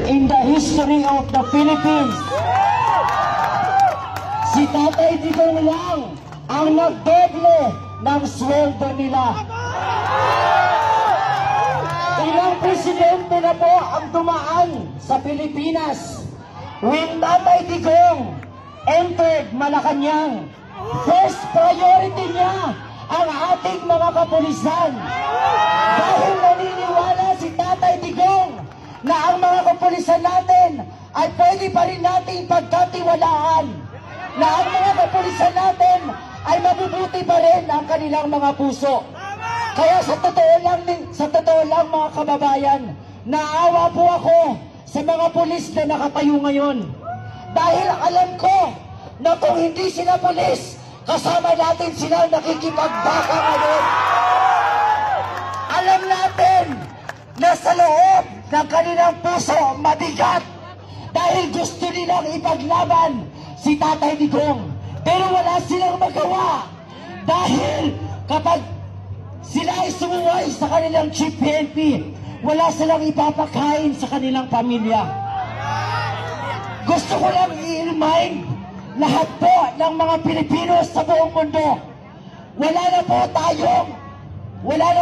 in the history of the Philippines. Si Tatay Digong lang ang nagdoble ng sweldo nila. Ilang presidente na po ang dumaan sa Pilipinas. When Tatay Digong entered Malacanang, first priority niya ang ating mga kapulisan. Dahil naniniwala si Tatay Digong na ang mga kapulisan natin ay pwede pa rin nating pagkatiwalaan. Na ang mga kapulisan natin ay mabubuti pa rin ang kanilang mga puso. Kaya sa totoo lang mga kababayan, naawa po ako sa mga pulis na nakatayo ngayon. Dahil alam ko na kung hindi sila pulis, kasama natin sila nakikipagbaka ngayon. Alam natin na sa loob ng kanilang puso mabigat dahil gusto nilang ipaglaban si Tatay Digong. Pero wala silang magawa dahil kapag sila ay sumuway sa kanilang chief PNP, wala silang ipapakain sa kanilang pamilya. Gusto ko lang i-remind lahat po ng mga Pilipino sa buong mundo, wala na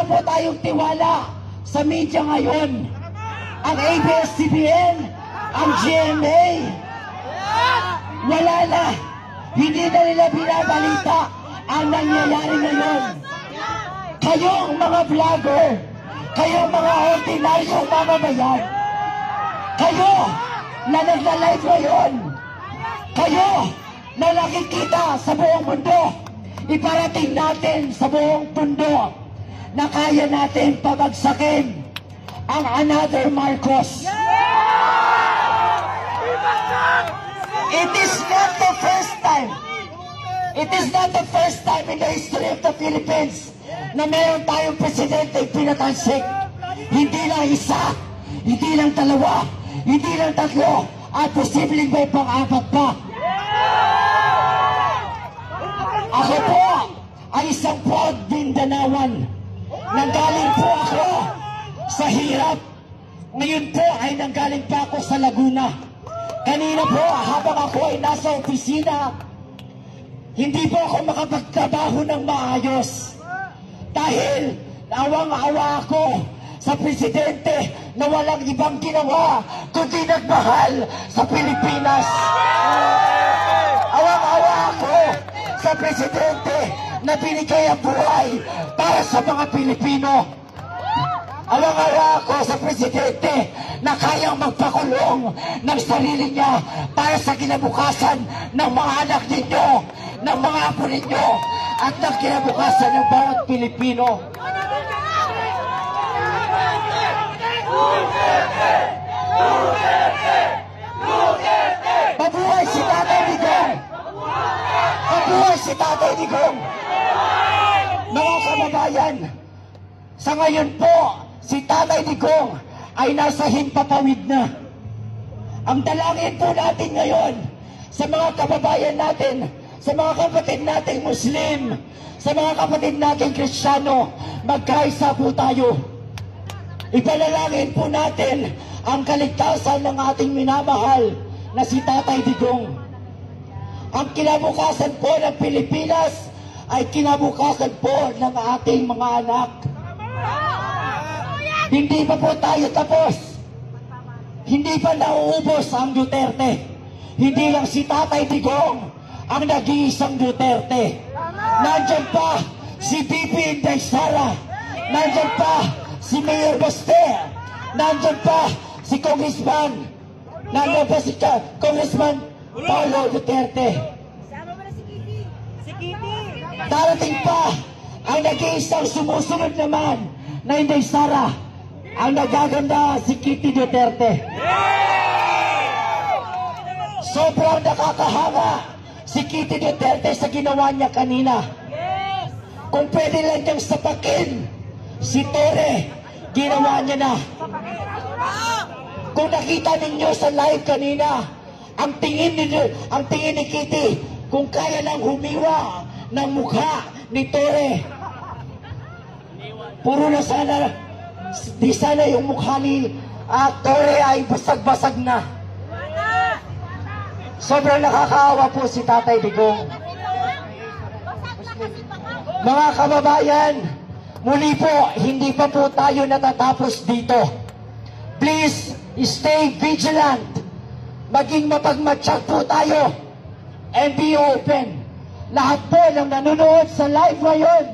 po tayong tiwala sa media ngayon. Ang ABS-CBN, ang GMA, wala na. Hindi na nila binabalita ang nangyayari ngayon. Kayong mga vlogger, kayong mga ordinaryong mamamayan, kayo na nagla-live ngayon, kayo na nakikita sa buong mundo, iparating natin sa buong mundo na kaya natin pabagsakin ang another Marcos. It is not the first time. It is not the first time in the history of the Philippines na meron tayong presidente pinatansik. Hindi lang isa, hindi lang dalawa, hindi lang tatlo, at posibleng may pang-apat pa. Ako po ay isang proud Mindanaoan. Nanggaling po ako sa hirap. Ngayon po ay nanggaling pa ako sa Laguna. Kanina po, habang ako ay nasa opisina, hindi po ako makapagtrabaho ng maayos. Dahil awang-awa ako sa presidente na walang ibang ginawa kundi nagmahal sa Pilipinas. Awang-awa ako sa presidente na binigay ang buhay para sa mga Pilipino. Awang-awa ako sa presidente na kayang magpakulong ng sarili niya para sa kinabukasan ng mga anak ninyo, ng mga apo ninyo, at ng kinabukasan ng bawat Pilipino. Mabuhay si Tatay Digong! Mabuhay si Tatay Digong! Mga kababayan, sa ngayon po, si Tatay Digong ay nasa himpapawid na. Ang dalangin po natin ngayon sa mga kababayan natin, sa mga kapatid nating Muslim, sa mga kapatid nating Kristiyano, magkaisa po tayo. Ipanalangin po natin ang kaligtasan ng ating minamahal na si Tatay Digong. Ang kinabukasan po ng Pilipinas ay kinabukasan po ng ating mga anak. Hindi pa po tayo tapos. Hindi pa nauubos ang Duterte. Hindi lang si Tatay Digong ang nag-iisang Duterte. Nandyan pa si Bibi Inday Sara. Nandyan pa si Mayor Baster. Nandyan pa si Congressman. Nandyan pa si Congressman Paulo Duterte. Darating pa ang nag-iisang sumusunod naman na Inday Sara. Ang nagaganda si Kitty Duterte. Sobrang nakakahanga si Kitty Duterte sa ginawa niya kanina. Kung pwede lang niyang sapakin si Torre, ginawa niya na. Kung nakita ninyo sa live kanina, ang tingin ni Kitty, kung kaya lang humiwa ng mukha ni Torre, puro na sana, di sana yung mukha ni aktore ay basag-basag na. Sobrang nakakaawa po si Tatay Digong. Mga kababayan, muli po, hindi pa po tayo natatapos dito. Please, stay vigilant. Maging mapagmatsyag po tayo. And be open. Lahat po ng nanonood sa live ngayon,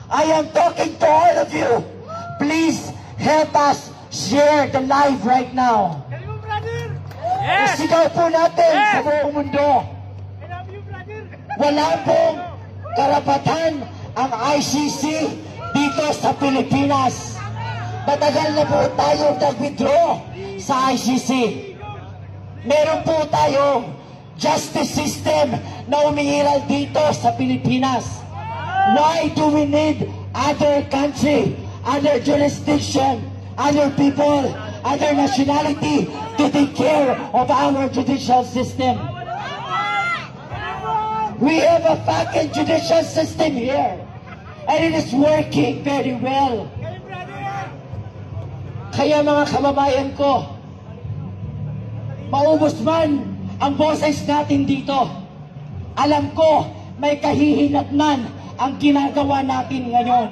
I am talking to all of you. Please, help us share the live right now. Isigaw po natin sa buong mundo. Wala pong karapatan ang ICC dito sa Pilipinas. Matagal na po tayong nag-withdraw sa ICC. Meron po tayong justice system na umiiral dito sa Pilipinas. Why do we need other country, other jurisdiction, other people, other nationality to take care of our judicial system? We have a fucking judicial system here, and it is working very well. Kaya mga kababayan ko, maubos man ang boses natin dito, alam ko may kahihinatnan ang ginagawa natin ngayon.